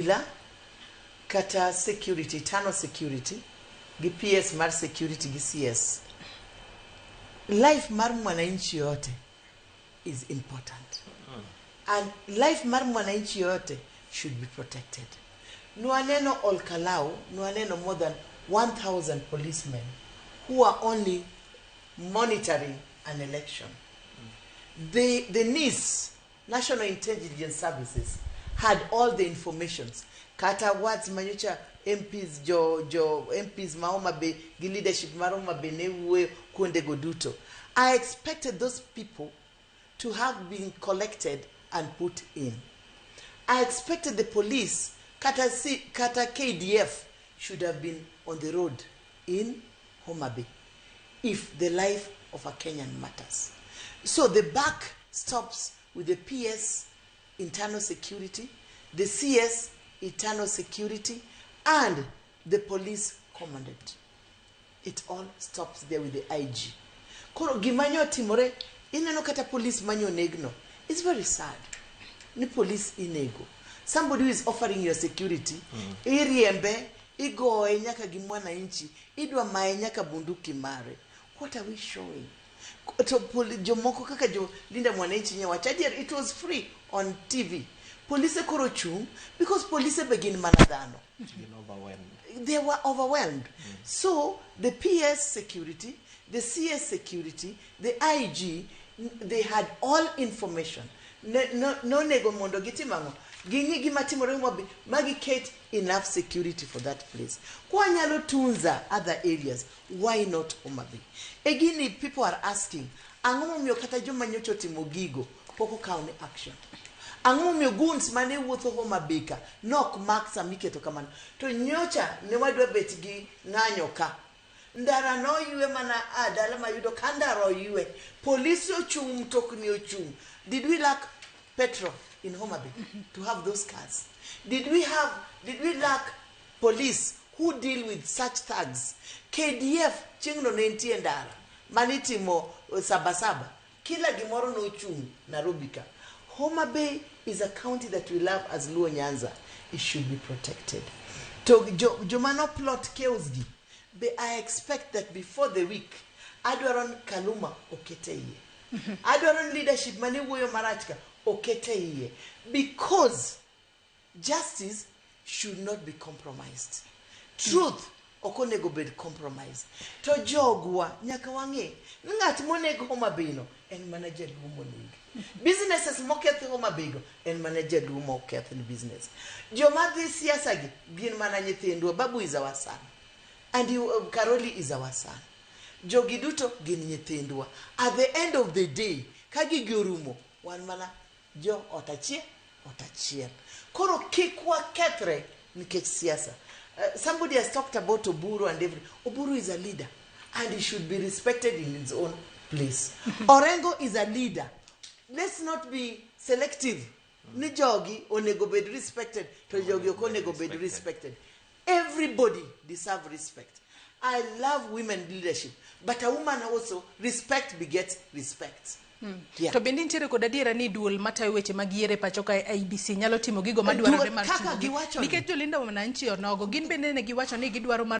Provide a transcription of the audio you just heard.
La kata security, internal security, gi PS mar security gi CS. Life mar mwananchi yote is important. And life mar mwananchi yote should be protected. Nuaneno Olkalau, nuaneno more than 1,000 policemen who are only monitoring an election. The NIS, National Intelligence Services, had all the informations. Kata words manyucha MPs MPs Homa Bay, the leadership Homa Bay newe kunde goduto. I expected those people to have been collected and put in. I expected the police, Kata KDF, should have been on the road in Homa Bay if the life of a Kenyan matters. So the buck stops with the PS, internal security, the CS, internal security, and the police commandant. It all stops there with the IG. Koro gimanyo timore, ineno kata police manyo negno. It's very sad. Ni police inego. Somebody who is offering your security, iriembe, igoe nyaka gimwana inchi, idwa mae nyaka bunduki mare. What are we showing? Jomoko kaka jo linda mwananchi nyewacha, it was free on TV. Police koro chung because police begin manadano. They were overwhelmed. So the PS security, the CS security, the IG, they had all information. No nego mondo gitimango. Gingi gimatimore mobi magi Kate enough security for that place. Kwa nyalo tunza other areas. Why not Homa Bay? Again, people are asking, angomo myo kata joma nyocho timo gigo poko kaune action. Angomo myo guns mane wuotho Homa Bay ka nok mark samiketo kamano. To nyocha ne wadwa betgi ng'anyo ka. Ndara no yue mana adala mayudo kandaro yue. Police ochung mtokni ochung. Did we lack petrol in Homa Bay to have those cars? Did we lack police who deal with such thugs? KDF chingno nenti endara manitimo sabasaba kila gimoro no chung Narobika. Homa Bay is a county that we love as Luo Nyanza. It should be protected. To Jomano plot keosgi. But I expect that before the week, Adwaron Kaluma oketeye. Adwaron leadership mani woyo marachka oketeye. Because justice should not be compromised. Truth okonego be compromised. To jogwa nyaka wange ngat monego Homa Bay no en manager dumonig. Businesses moketh Homa Bay en manager dumo keth in business. Jomadhi siasa gi gin mana nyithindo. Babu is our son. And Karoli is our son. Jogiduto gin nyithindwa. At the end of the day, kagi gyorumo wan mana jo otachie. Koro kikwa ketre nikech siasa. Somebody has talked about Oburu and everything. Oburu is a leader and he should be respected in his own place. Orengo is a leader. Let's not be selective. Ni jogi onego be respected, to jogi okonego be respected. Everybody deserves respect. I love women leadership, but a woman also respect begets respect. Yeah. To bendi ntiere kod adiera ni duol matayo weche magiere pachoka IBC nyalo timo gigo madwarore mar timo. Nikech jolinda wananchi onogo gin bende ne giwacho ni gidwaro